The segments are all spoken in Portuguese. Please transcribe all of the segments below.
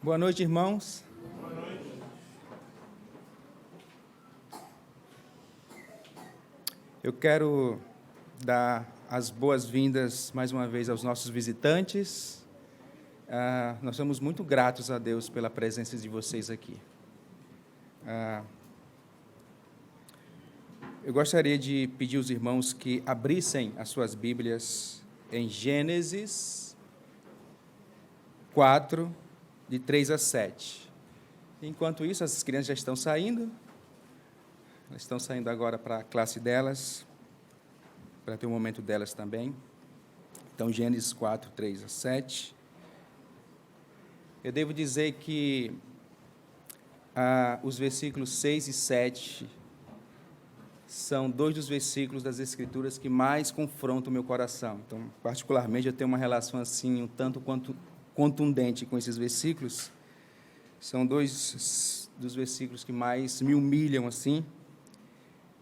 Boa noite, irmãos. Boa noite. Eu quero dar as boas-vindas mais uma vez aos nossos visitantes. Nós somos muito gratos a Deus pela presença de vocês aqui. Eu gostaria de pedir aos irmãos que abrissem as suas Bíblias em Gênesis 4, de 3 a 7. Enquanto isso, as crianças já estão saindo. Elas estão saindo agora para a classe delas, para ter um momento delas também. Então, Gênesis 4, 3 a 7. Eu devo dizer que os versículos 6 e 7 são dois dos versículos das Escrituras que mais confrontam o meu coração. Então, particularmente, eu tenho uma relação assim, um tanto quanto contundente com esses versículos. São dois dos versículos que mais me humilham assim.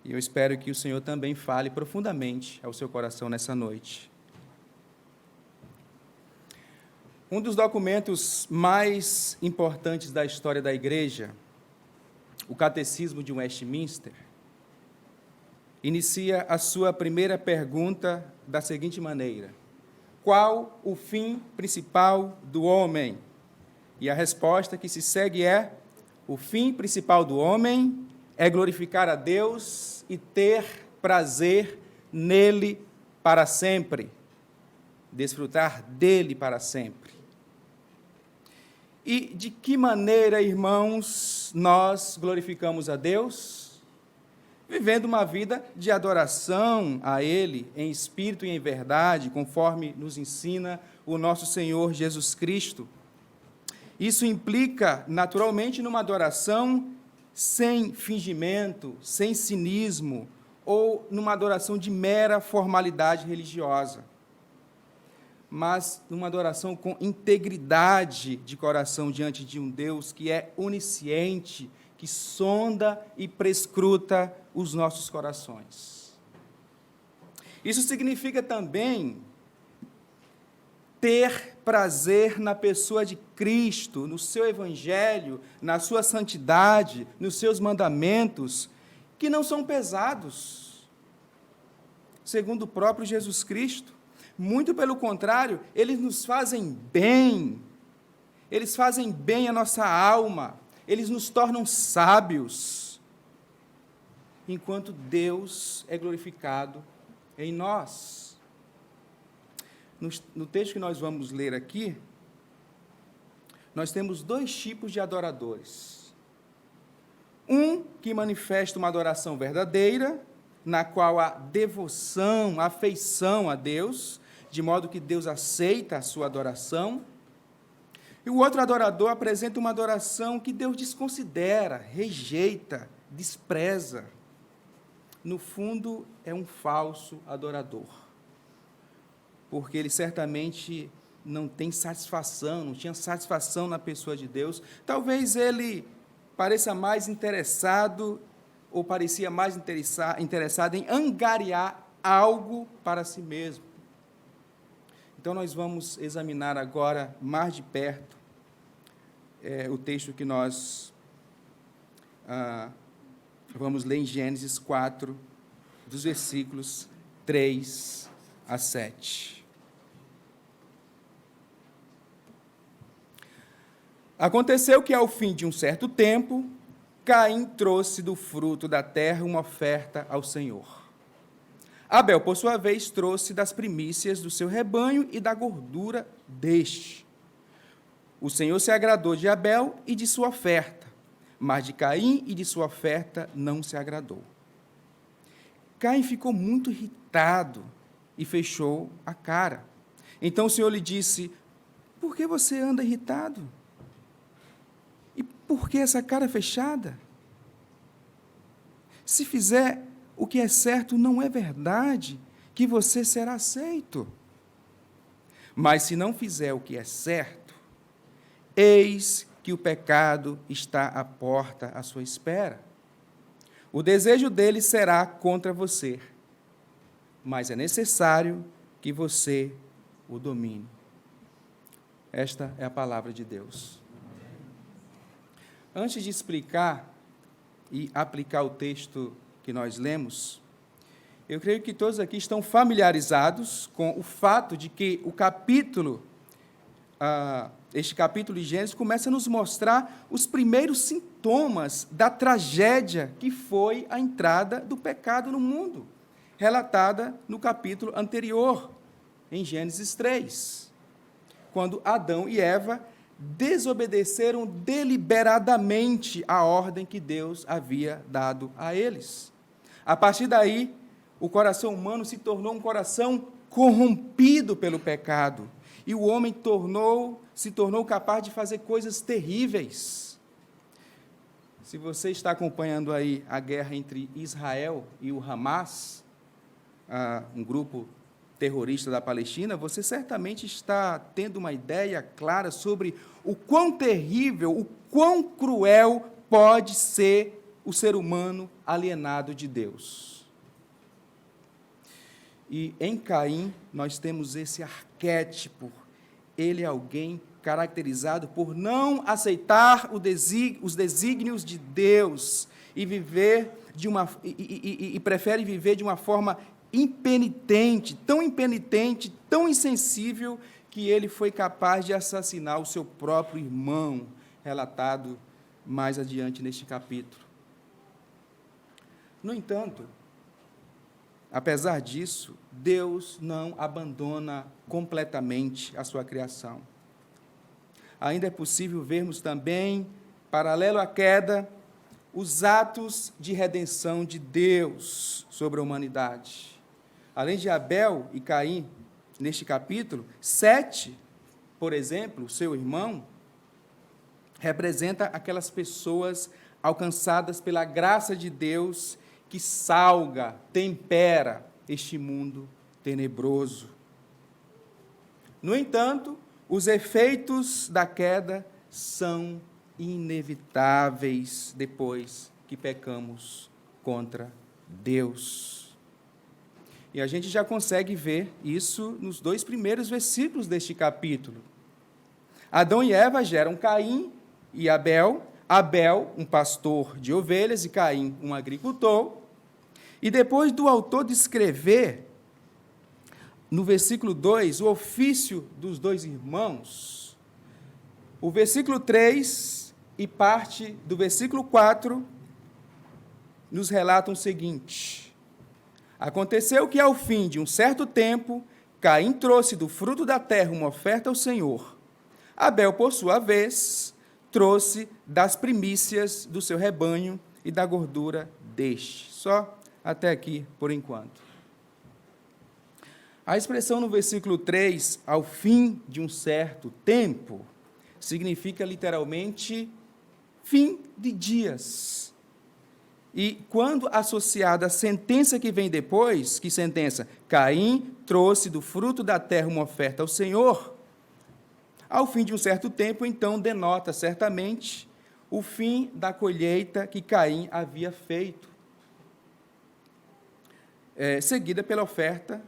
E eu espero que o Senhor também fale profundamente ao seu coração nessa noite. Um dos documentos mais importantes da história da Igreja, o Catecismo de Westminster, inicia a sua primeira pergunta da seguinte maneira: qual o fim principal do homem? E a resposta que se segue é: o fim principal do homem é glorificar a Deus e ter prazer nele para sempre, desfrutar dele para sempre. E de que maneira, irmãos, nós glorificamos a Deus? Vivendo uma vida de adoração a Ele, em espírito e em verdade, conforme nos ensina o nosso Senhor Jesus Cristo. Isso implica, naturalmente, numa adoração sem fingimento, sem cinismo, ou numa adoração de mera formalidade religiosa, mas numa adoração com integridade de coração diante de um Deus que é onisciente, que sonda e prescruta os nossos corações. Isso significa também ter prazer na pessoa de Cristo, no seu evangelho, na sua santidade, nos seus mandamentos, que não são pesados, segundo o próprio Jesus Cristo. Muito pelo contrário, eles nos fazem bem, eles fazem bem à nossa alma, eles nos tornam sábios, enquanto Deus é glorificado em nós. No texto que nós vamos ler aqui, nós temos dois tipos de adoradores. Um que manifesta uma adoração verdadeira, na qual há devoção, afeição a Deus, de modo que Deus aceita a sua adoração. E o outro adorador apresenta uma adoração que Deus desconsidera, rejeita, despreza. No fundo, é um falso adorador, porque ele certamente não tem satisfação, não tinha satisfação na pessoa de Deus. Talvez ele pareça mais interessado, ou parecia mais interessado em angariar algo para si mesmo. Então, nós vamos examinar agora, mais de perto, o texto que nós vamos ler em Gênesis 4, dos versículos 3 a 7. Aconteceu que, ao fim de um certo tempo, Caim trouxe do fruto da terra uma oferta ao Senhor. Abel, por sua vez, trouxe das primícias do seu rebanho e da gordura deste. O Senhor se agradou de Abel e de sua oferta, mas de Caim e de sua oferta não se agradou. Caim ficou muito irritado e fechou a cara. Então o Senhor lhe disse: por que você anda irritado? E por que essa cara fechada? Se fizer o que é certo, não é verdade que você será aceito. Mas se não fizer o que é certo, eis que o pecado está à porta à sua espera. O desejo dele será contra você, mas é necessário que você o domine. Esta é a palavra de Deus. Antes de explicar e aplicar o texto que nós lemos, eu creio que todos aqui estão familiarizados com o fato de que este capítulo de Gênesis começa a nos mostrar os primeiros sintomas da tragédia que foi a entrada do pecado no mundo, relatada no capítulo anterior, em Gênesis 3, quando Adão e Eva desobedeceram deliberadamente a ordem que Deus havia dado a eles. A partir daí, o coração humano se tornou um coração corrompido pelo pecado, e o homem se tornou capaz de fazer coisas terríveis. Se você está acompanhando aí a guerra entre Israel e o Hamas, um grupo terrorista da Palestina, você certamente está tendo uma ideia clara sobre o quão terrível, o quão cruel pode ser o ser humano alienado de Deus. E em Caim nós temos esse arquétipo. Ele é alguém caracterizado por não aceitar os desígnios de Deus e prefere viver de uma forma impenitente, tão insensível, que ele foi capaz de assassinar o seu próprio irmão, relatado mais adiante neste capítulo. No entanto, apesar disso, Deus não abandona completamente a sua criação. Ainda é possível vermos também, paralelo à queda, os atos de redenção de Deus sobre a humanidade. Além de Abel e Caim, neste capítulo, Sete, por exemplo, seu irmão, representa aquelas pessoas alcançadas pela graça de Deus que salga, tempera este mundo tenebroso. No entanto, os efeitos da queda são inevitáveis depois que pecamos contra Deus. E a gente já consegue ver isso nos 2 primeiros versículos deste capítulo. Adão e Eva geram Caim e Abel. Abel, um pastor de ovelhas, e Caim, um agricultor. E depois do autor descrever, no versículo 2, o ofício dos 2 irmãos, o versículo 3 e parte do versículo 4 nos relatam o seguinte: aconteceu que, ao fim de um certo tempo, Caim trouxe do fruto da terra uma oferta ao Senhor. Abel, por sua vez, trouxe das primícias do seu rebanho e da gordura deste. Só até aqui, por enquanto. A expressão no versículo 3, ao fim de um certo tempo, significa literalmente fim de dias. E quando associada à sentença que vem depois, que sentença? Caim trouxe do fruto da terra uma oferta ao Senhor. Ao fim de um certo tempo, então, denota certamente o fim da colheita que Caim havia feito, seguida pela oferta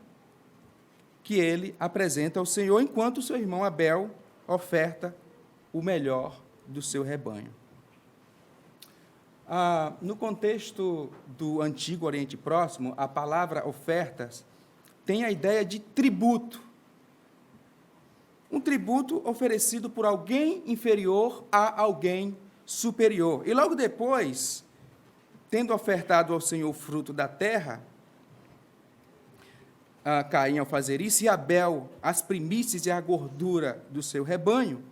que ele apresenta ao Senhor, enquanto o seu irmão Abel oferta o melhor do seu rebanho. No contexto do Antigo Oriente Próximo, a palavra ofertas tem a ideia de tributo. Um tributo oferecido por alguém inferior a alguém superior. E logo depois, tendo ofertado ao Senhor o fruto da terra, Caim ao fazer isso, e Abel as primícias e a gordura do seu rebanho,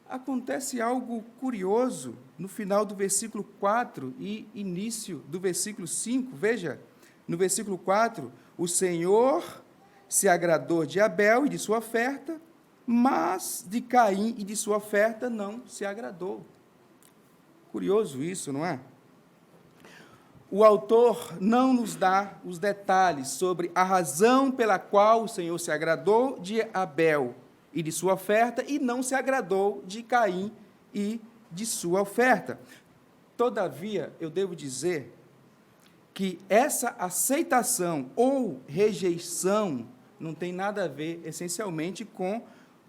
acontece algo curioso no final do versículo 4 e início do versículo 5. Veja, no versículo 4, o Senhor se agradou de Abel e de sua oferta, mas de Caim e de sua oferta não se agradou. Curioso isso, não é? O autor não nos dá os detalhes sobre a razão pela qual o Senhor se agradou de Abel e de sua oferta, e não se agradou de Caim e de sua oferta. Todavia, eu devo dizer que essa aceitação ou rejeição não tem nada a ver, essencialmente, com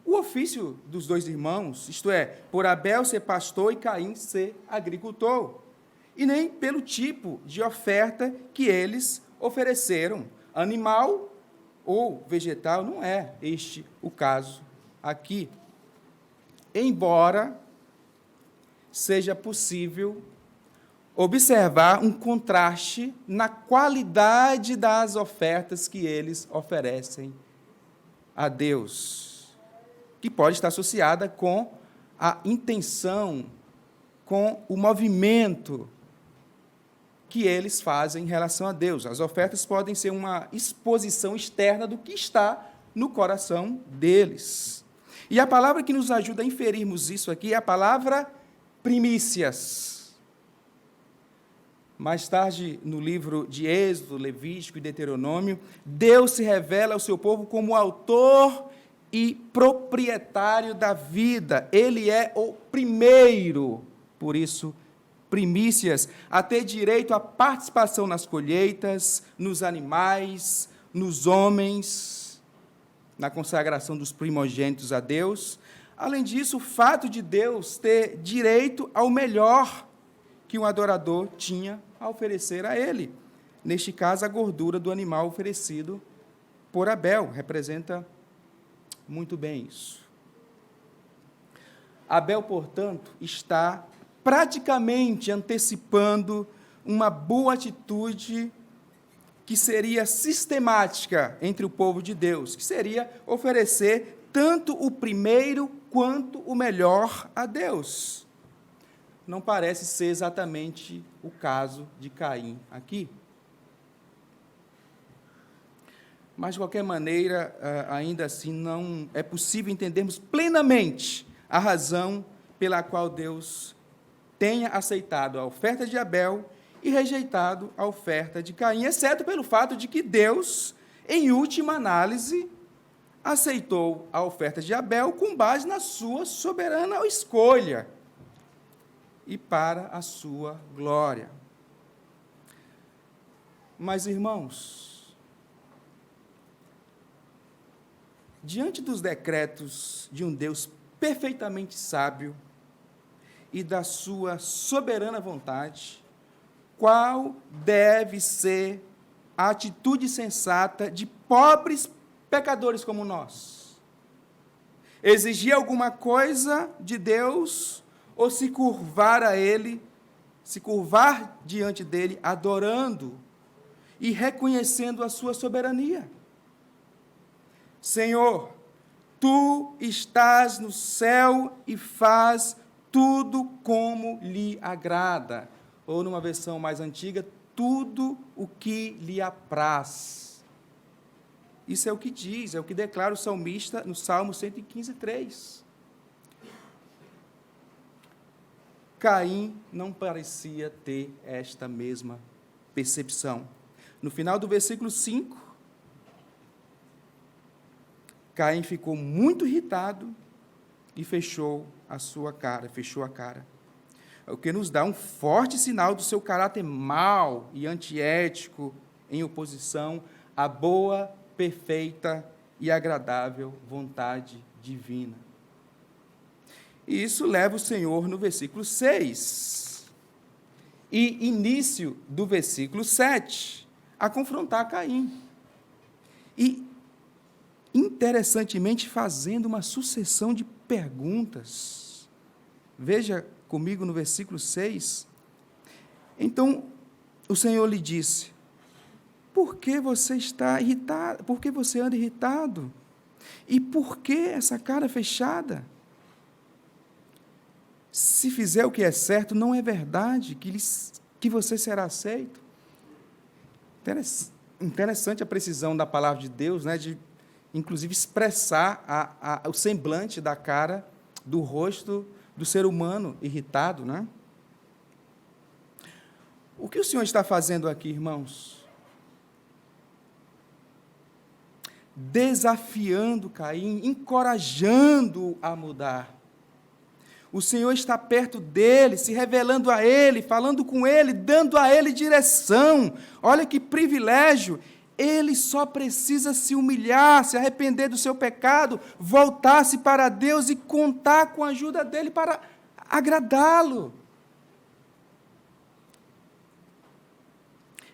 o ofício dos dois irmãos, isto é, por Abel ser pastor e Caim ser agricultor, e nem pelo tipo de oferta que eles ofereceram, animal ou vegetal, não é este o caso aqui. Embora seja possível observar um contraste na qualidade das ofertas que eles oferecem a Deus, que pode estar associada com a intenção, com o movimento que eles fazem em relação a Deus. As ofertas podem ser uma exposição externa do que está no coração deles. E a palavra que nos ajuda a inferirmos isso aqui é a palavra primícias. Mais tarde, no livro de Êxodo, Levítico e Deuteronômio, Deus se revela ao seu povo como autor e proprietário da vida. Ele é o primeiro, por isso, primícias, a ter direito à participação nas colheitas, nos animais, nos homens, na consagração dos primogênitos a Deus. Além disso, o fato de Deus ter direito ao melhor que um adorador tinha a oferecer a ele. Neste caso, a gordura do animal oferecido por Abel representa muito bem isso. Abel, portanto, está praticamente antecipando uma boa atitude que seria sistemática entre o povo de Deus, que seria oferecer tanto o primeiro quanto o melhor a Deus. Não parece ser exatamente o caso de Caim aqui. Mas, de qualquer maneira, ainda assim, não é possível entendermos plenamente a razão pela qual Deus tenha aceitado a oferta de Abel e rejeitado a oferta de Caim, exceto pelo fato de que Deus, em última análise, aceitou a oferta de Abel com base na sua soberana escolha e para a sua glória. Mas, irmãos, diante dos decretos de um Deus perfeitamente sábio e da sua soberana vontade, qual deve ser a atitude sensata de pobres pecadores como nós? Exigir alguma coisa de Deus ou se curvar a Ele, se curvar diante dEle, adorando e reconhecendo a sua soberania? Senhor, Tu estás no céu e faz tudo como lhe agrada. Ou, numa versão mais antiga, tudo o que lhe apraz. Isso é o que diz, é o que declara o salmista no Salmo 115:3. Caim não parecia ter esta mesma percepção. No final do versículo 5, Caim ficou muito irritado e fechou a cara. O que nos dá um forte sinal do seu caráter mau e antiético em oposição à boa, perfeita e agradável vontade divina. E isso leva o Senhor no versículo 6 e início do versículo 7 a confrontar Caim. E, interessantemente, fazendo uma sucessão de perguntas. Veja comigo no versículo 6. Então, o Senhor lhe disse: por que você está irritado? Por que você anda irritado? E por que essa cara fechada? Se fizer o que é certo, não é verdade que você será aceito? Interessante a precisão da palavra de Deus, né, de inclusive expressar o semblante da cara, do rosto do ser humano irritado, né? O que o Senhor está fazendo aqui, irmãos? Desafiando Caim, encorajando-o a mudar. O Senhor está perto dele, se revelando a ele, falando com ele, dando a ele direção. Olha que privilégio! ele só precisa se humilhar, se arrepender do seu pecado, voltar-se para Deus e contar com a ajuda dele para agradá-lo.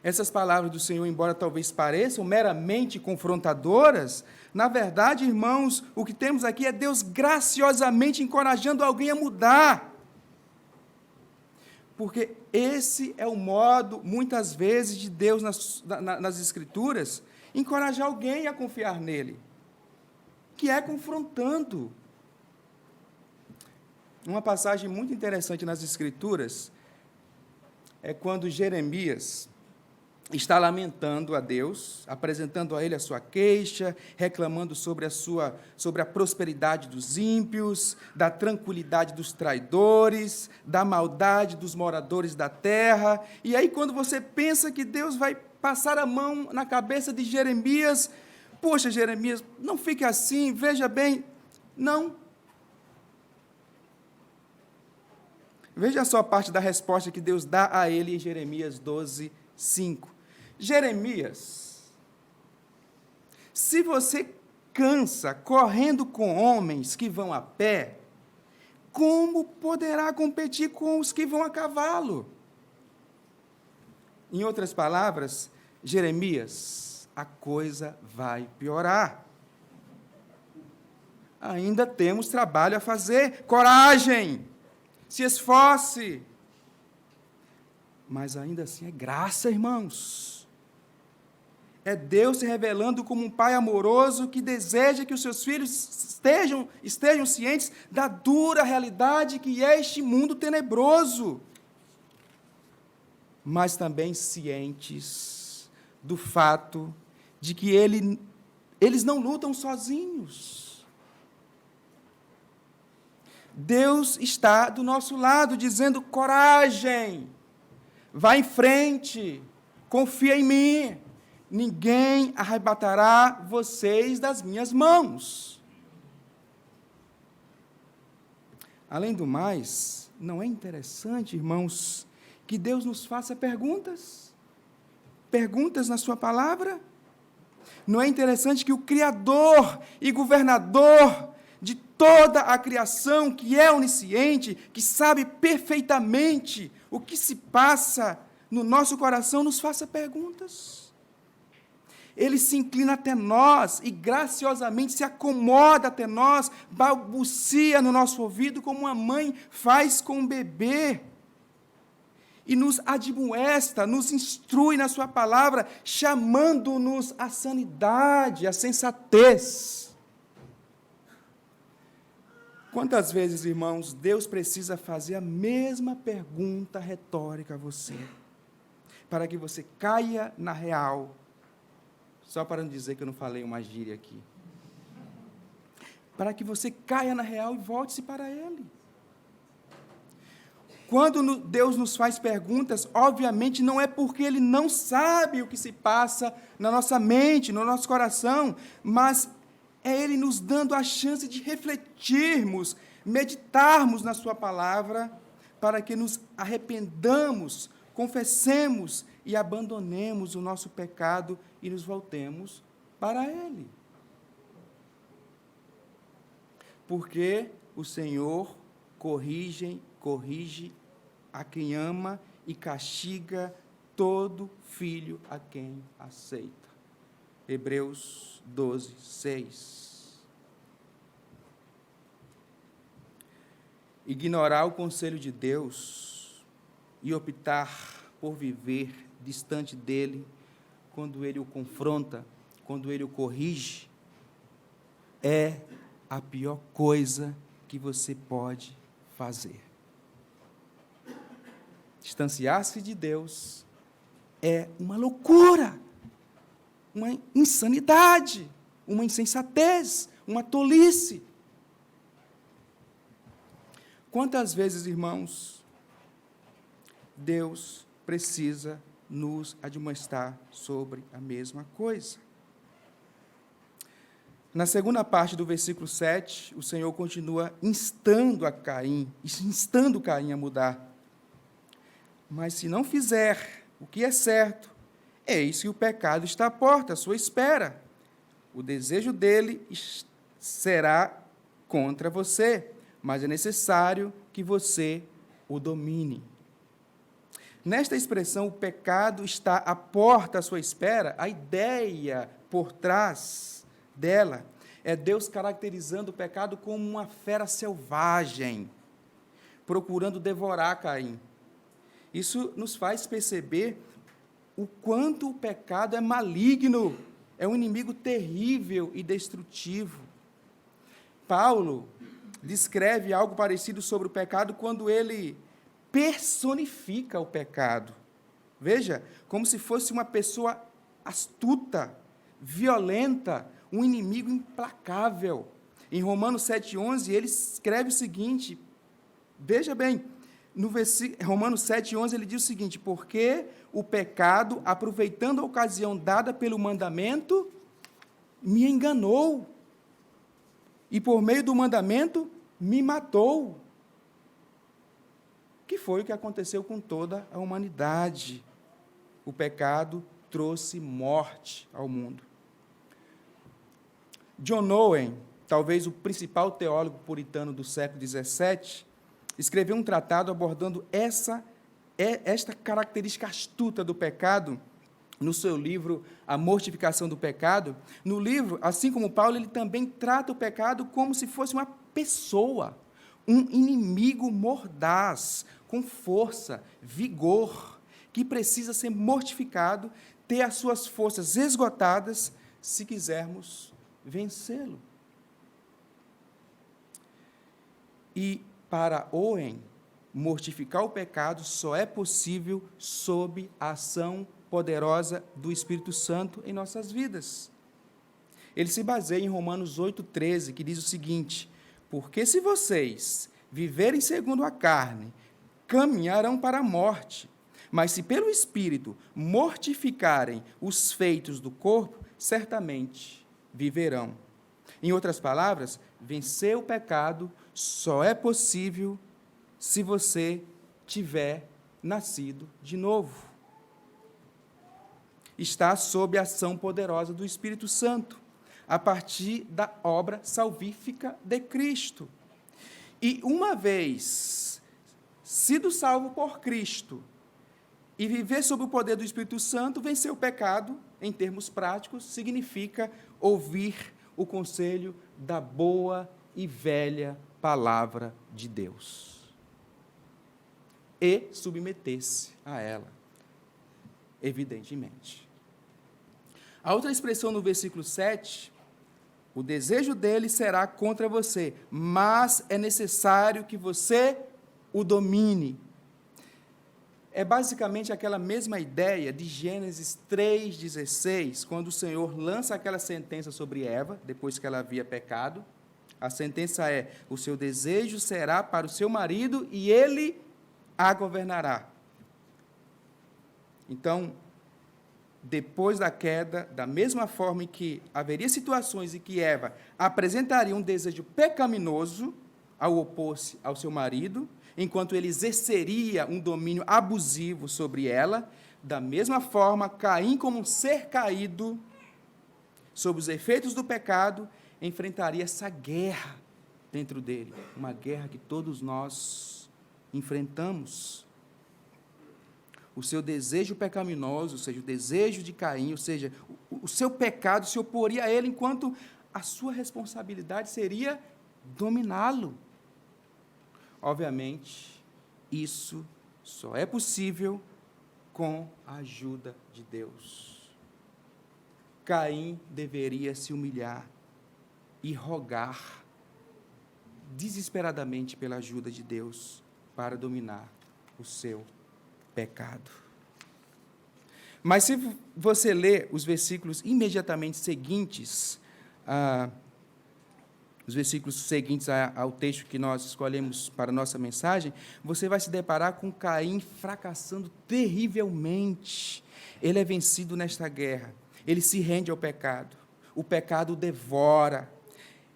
Essas palavras do Senhor, embora talvez pareçam meramente confrontadoras, na verdade, irmãos, o que temos aqui é Deus graciosamente encorajando alguém a mudar. Porque esse é o modo, muitas vezes, de Deus nas Escrituras, encorajar alguém a confiar nele, que é confrontando. Uma passagem muito interessante nas Escrituras é quando Jeremias está lamentando a Deus, apresentando a Ele a sua queixa, reclamando sobre a prosperidade dos ímpios, da tranquilidade dos traidores, da maldade dos moradores da terra. E aí, quando você pensa que Deus vai passar a mão na cabeça de Jeremias, poxa, Jeremias, não fique assim, veja bem, não. Veja só a parte da resposta que Deus dá a ele em Jeremias 12, 5. Jeremias, se você cansa correndo com homens que vão a pé, como poderá competir com os que vão a cavalo? Em outras palavras, Jeremias, a coisa vai piorar. Ainda temos trabalho a fazer. Coragem! Se esforce! Mas ainda assim é graça, irmãos. É Deus se revelando como um pai amoroso que deseja que os seus filhos estejam cientes da dura realidade que é este mundo tenebroso, mas também cientes do fato de que eles não lutam sozinhos. Deus está do nosso lado, dizendo: coragem, vá em frente, confia em mim. Ninguém arrebatará vocês das minhas mãos. Além do mais, não é interessante, irmãos, que Deus nos faça perguntas? Perguntas na sua palavra? Não é interessante que o Criador e governador de toda a criação, que é onisciente, que sabe perfeitamente o que se passa no nosso coração, nos faça perguntas? Ele se inclina até nós e graciosamente se acomoda até nós, balbucia no nosso ouvido como uma mãe faz com um bebê. E nos admoesta, nos instrui na sua palavra, chamando-nos à sanidade, à sensatez. Quantas vezes, irmãos, Deus precisa fazer a mesma pergunta retórica a você, para que você caia na real. Só para não dizer que eu não falei uma gíria aqui. Para que você caia na real e volte-se para Ele. Quando Deus nos faz perguntas, obviamente não é porque Ele não sabe o que se passa na nossa mente, no nosso coração, mas é Ele nos dando a chance de refletirmos, meditarmos na Sua palavra, para que nos arrependamos, confessemos e abandonemos o nosso pecado e nos voltemos para Ele. Porque o Senhor corrige a quem ama e castiga todo filho a quem aceita. Hebreus 12, 6. Ignorar o conselho de Deus e optar por viver distante dele, quando ele o confronta, quando ele o corrige, é a pior coisa que você pode fazer. Distanciar-se de Deus é uma loucura, uma insanidade, uma insensatez, uma tolice. Quantas vezes, irmãos, Deus precisa nos admoestar sobre a mesma coisa? Na segunda parte do versículo 7, o Senhor continua instando Caim a mudar. Mas se não fizer o que é certo, eis que o pecado está à porta, à sua espera. O desejo dele será contra você, mas é necessário que você o domine. Nesta expressão, o pecado está à porta à sua espera, a ideia por trás dela é Deus caracterizando o pecado como uma fera selvagem, procurando devorar Caim. Isso nos faz perceber o quanto o pecado é maligno, é um inimigo terrível e destrutivo. Paulo descreve algo parecido sobre o pecado quando ele personifica o pecado. Veja, como se fosse uma pessoa astuta, violenta, um inimigo implacável. Em Romanos 7,11, ele escreve o seguinte, veja bem, no Romanos 7,11, ele diz o seguinte: porque o pecado, aproveitando a ocasião dada pelo mandamento, me enganou, e por meio do mandamento, me matou. Que foi o que aconteceu com toda a humanidade. O pecado trouxe morte ao mundo. John Owen, talvez o principal teólogo puritano do século XVII, escreveu um tratado abordando esta característica astuta do pecado, no seu livro A Mortificação do Pecado. No livro, assim como Paulo, ele também trata o pecado como se fosse uma pessoa, um inimigo mordaz, com força, vigor, que precisa ser mortificado, ter as suas forças esgotadas, se quisermos vencê-lo. E para Owen, mortificar o pecado só é possível sob a ação poderosa do Espírito Santo em nossas vidas. Ele se baseia em Romanos 8,13, que diz o seguinte: porque se vocês viverem segundo a carne, caminharão para a morte, mas se pelo Espírito mortificarem os feitos do corpo, certamente viverão. Em outras palavras, vencer o pecado só é possível se você tiver nascido de novo. Está sob a ação poderosa do Espírito Santo, a partir da obra salvífica de Cristo. E uma vez sido salvo por Cristo e viver sob o poder do Espírito Santo, vencer o pecado, em termos práticos, significa ouvir o conselho da boa e velha palavra de Deus e submeter-se a ela, evidentemente. A outra expressão no versículo 7, o desejo dele será contra você, mas é necessário que você o domine. É basicamente aquela mesma ideia de Gênesis 3,16, quando o Senhor lança aquela sentença sobre Eva, depois que ela havia pecado. A sentença é: o seu desejo será para o seu marido e ele a governará. Então, depois da queda, da mesma forma em que haveria situações em que Eva apresentaria um desejo pecaminoso ao opor-se ao seu marido, enquanto ele exerceria um domínio abusivo sobre ela, da mesma forma, Caim, como um ser caído, sob os efeitos do pecado, enfrentaria essa guerra dentro dele, uma guerra que todos nós enfrentamos. O seu desejo pecaminoso, ou seja, o desejo de Caim, ou seja, o seu pecado se oporia a ele, enquanto a sua responsabilidade seria dominá-lo. Obviamente, isso só é possível com a ajuda de Deus. Caim deveria se humilhar e rogar desesperadamente pela ajuda de Deus para dominar o seu pecado. Mas se você ler os versículos imediatamente seguintes, ao texto que nós escolhemos para a nossa mensagem, você vai se deparar com Caim fracassando terrivelmente. Ele é vencido nesta guerra, ele se rende ao pecado, o pecado o devora,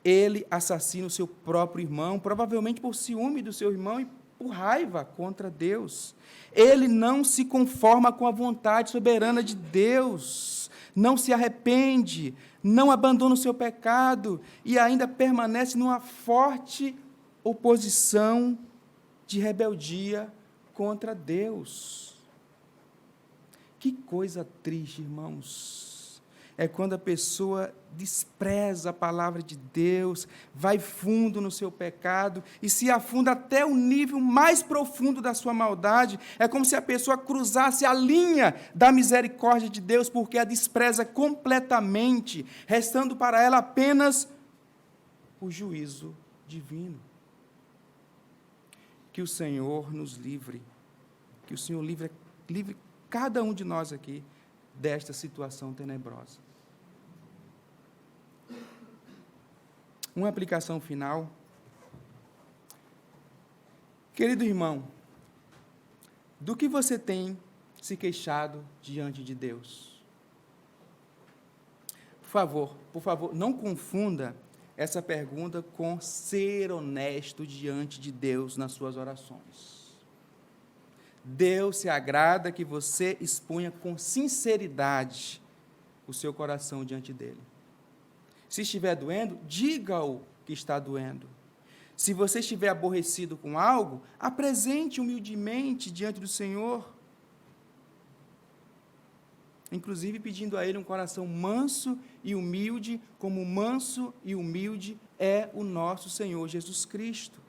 ele assassina o seu próprio irmão, provavelmente por ciúme do seu irmão e por raiva contra Deus. Ele não se conforma com a vontade soberana de Deus, não se arrepende, não abandona o seu pecado e ainda permanece numa forte oposição de rebeldia contra Deus. Que coisa triste, irmãos, é quando a pessoa despreza a palavra de Deus, vai fundo no seu pecado e se afunda até o nível mais profundo da sua maldade. É como se a pessoa cruzasse a linha da misericórdia de Deus, porque a despreza completamente, restando para ela apenas o juízo divino. Que o Senhor nos livre, que o Senhor livre cada um de nós aqui desta situação tenebrosa. Uma aplicação final. Querido irmão, do que você tem se queixado diante de Deus? Por favor, não confunda essa pergunta com ser honesto diante de Deus nas suas orações. Deus se agrada que você exponha com sinceridade o seu coração diante dele. Se estiver doendo, diga-o que está doendo. Se você estiver aborrecido com algo, apresente humildemente diante do Senhor, inclusive pedindo a Ele um coração manso e humilde, como manso e humilde é o nosso Senhor Jesus Cristo.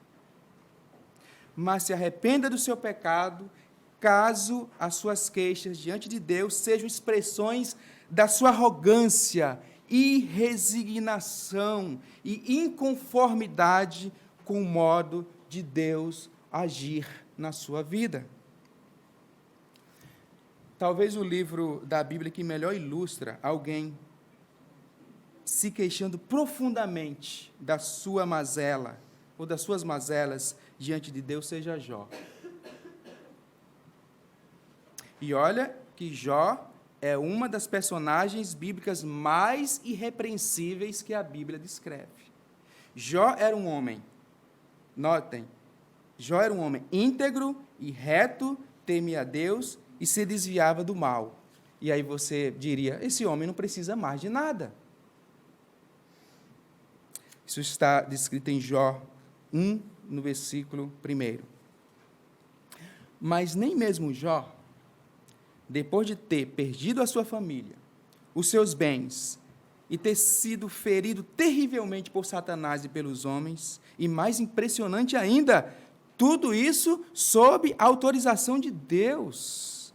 Mas se arrependa do seu pecado, caso as suas queixas diante de Deus sejam expressões da sua arrogância e resignação e inconformidade com o modo de Deus agir na sua vida. Talvez o livro da Bíblia que melhor ilustra alguém se queixando profundamente da sua mazela ou das suas mazelas diante de Deus seja Jó. E olha que Jó é uma das personagens bíblicas mais irrepreensíveis que a Bíblia descreve. Jó era um homem, notem, Jó era um homem íntegro e reto, temia a Deus e se desviava do mal. E aí você diria, esse homem não precisa mais de nada. Isso está descrito em Jó 1, no versículo 1. Mas nem mesmo Jó, depois de ter perdido a sua família, os seus bens, e ter sido ferido terrivelmente por Satanás e pelos homens, e mais impressionante ainda, tudo isso sob a autorização de Deus.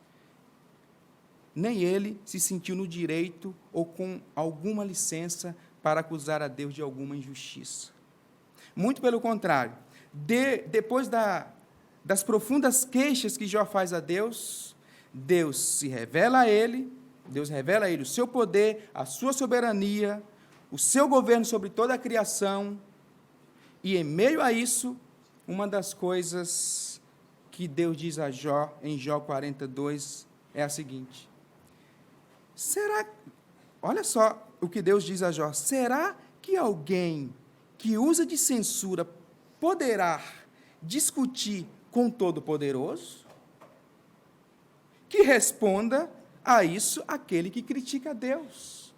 Nem ele se sentiu no direito ou com alguma licença para acusar a Deus de alguma injustiça. Muito pelo contrário, depois das profundas queixas que Jó faz a Deus, Deus revela a ele o seu poder, a sua soberania, o seu governo sobre toda a criação, e em meio a isso, uma das coisas que Deus diz a Jó, em Jó 42, é a seguinte: olha só o que Deus diz a Jó, será que alguém que usa de censura poderá discutir com o Todo-Poderoso? Que responda a isso aquele que critica a Deus.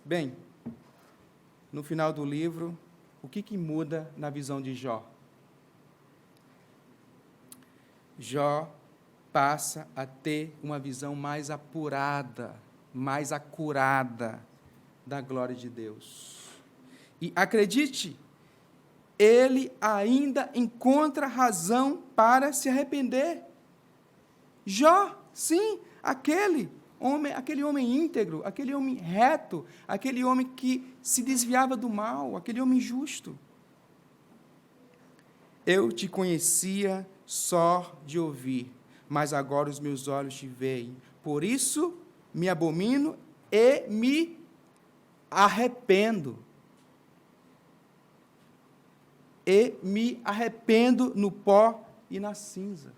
Bem, no final do livro, o que muda na visão de Jó? Jó passa a ter uma visão mais apurada, mais acurada da glória de Deus. E acredite, ele ainda encontra razão para se arrepender. Jó, sim, aquele homem íntegro, aquele homem reto, aquele homem que se desviava do mal, aquele homem justo. Eu te conhecia só de ouvir, mas agora os meus olhos te veem. Por isso me abomino e me arrependo. E me arrependo no pó e na cinza.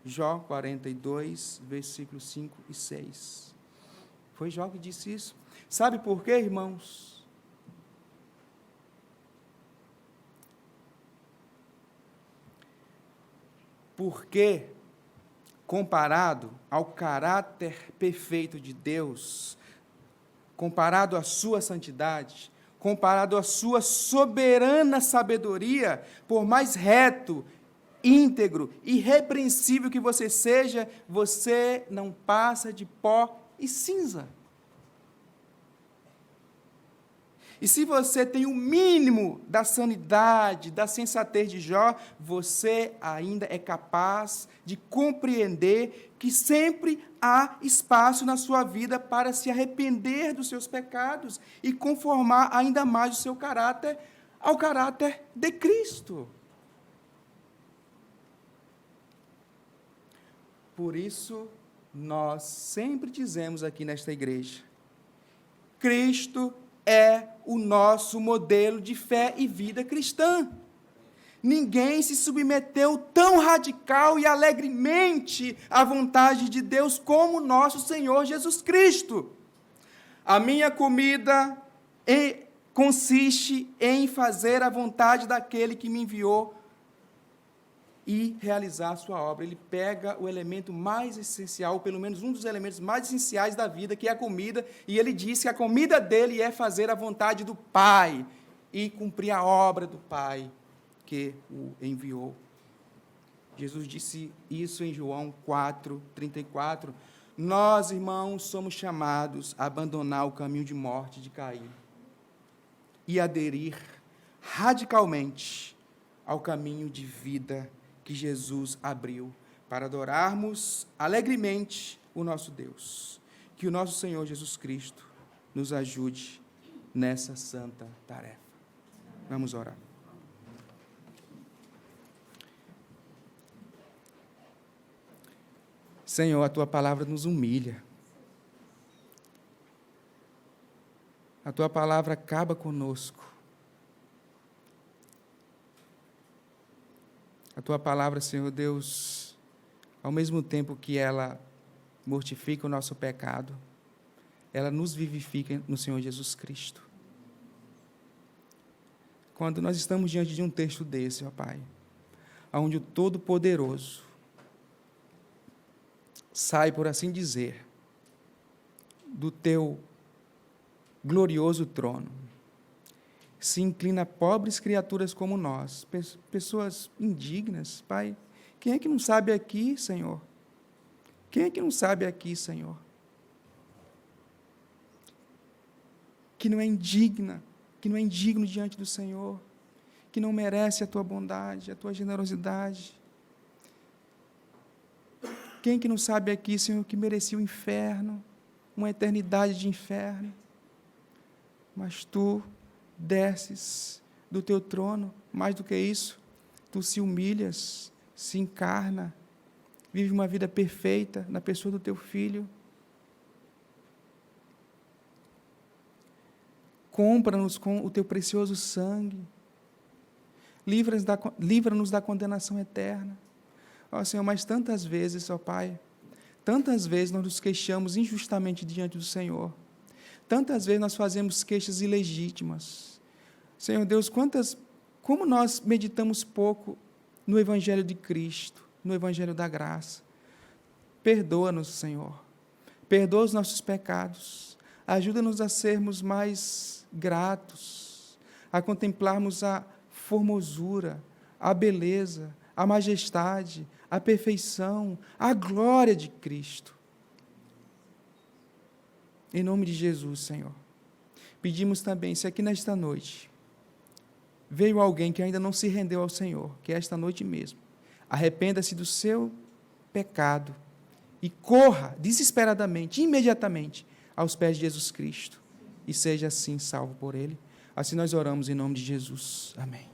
Jó 42, versículos 5 e 6. Foi Jó que disse isso. Sabe por quê, irmãos? Porque, comparado ao caráter perfeito de Deus, comparado à sua santidade, comparado à sua soberana sabedoria, por mais reto, íntegro, irrepreensível que você seja, você não passa de pó e cinza. E se você tem o mínimo da sanidade, da sensatez de Jó, você ainda é capaz de compreender que sempre há espaço na sua vida para se arrepender dos seus pecados e conformar ainda mais o seu caráter ao caráter de Cristo. Por isso, nós sempre dizemos aqui nesta igreja, Cristo é o nosso modelo de fé e vida cristã. Ninguém se submeteu tão radical e alegremente à vontade de Deus como nosso Senhor Jesus Cristo. A minha comida consiste em fazer a vontade daquele que me enviou e realizar a sua obra. Ele pega o elemento mais essencial, pelo menos um dos elementos mais essenciais da vida, que é a comida, e ele diz que a comida dele é fazer a vontade do Pai e cumprir a obra do Pai que o enviou. Jesus disse isso em João 4:34. Nós, irmãos, somos chamados a abandonar o caminho de morte de Caim e aderir radicalmente ao caminho de vida que Jesus abriu para adorarmos alegremente o nosso Deus. Que o nosso Senhor Jesus Cristo nos ajude nessa santa tarefa. Vamos orar. Senhor, a Tua palavra nos humilha. A Tua palavra acaba conosco. A Tua palavra, Senhor Deus, ao mesmo tempo que ela mortifica o nosso pecado, ela nos vivifica no Senhor Jesus Cristo. Quando nós estamos diante de um texto desse, ó Pai, onde o Todo-Poderoso sai, por assim dizer, do Teu glorioso trono, se inclina a pobres criaturas como nós, pessoas indignas, Pai. Quem é que não sabe aqui, Senhor? Quem é que não sabe aqui, Senhor? Que não é indigna, que não é indigno diante do Senhor, que não merece a Tua bondade, a Tua generosidade. Quem é que não sabe aqui, Senhor, que merecia o inferno, uma eternidade de inferno? Mas Tu desces do Teu trono, mais do que isso, Tu se humilhas, se encarna, vive uma vida perfeita na pessoa do Teu Filho. Compra-nos com o Teu precioso sangue, livra-nos da condenação eterna. Ó Senhor, mas tantas vezes, ó Pai, tantas vezes nós nos queixamos injustamente diante do Senhor. Tantas vezes nós fazemos queixas ilegítimas. Senhor Deus, como nós meditamos pouco no Evangelho de Cristo, no Evangelho da graça. Perdoa-nos, Senhor. Perdoa os nossos pecados. Ajuda-nos a sermos mais gratos, a contemplarmos a formosura, a beleza, a majestade, a perfeição, a glória de Cristo. Em nome de Jesus, Senhor. Pedimos também, se aqui nesta noite veio alguém que ainda não se rendeu ao Senhor, que é esta noite mesmo, arrependa-se do seu pecado e corra desesperadamente, imediatamente, aos pés de Jesus Cristo e seja assim salvo por Ele. Assim nós oramos em nome de Jesus. Amém.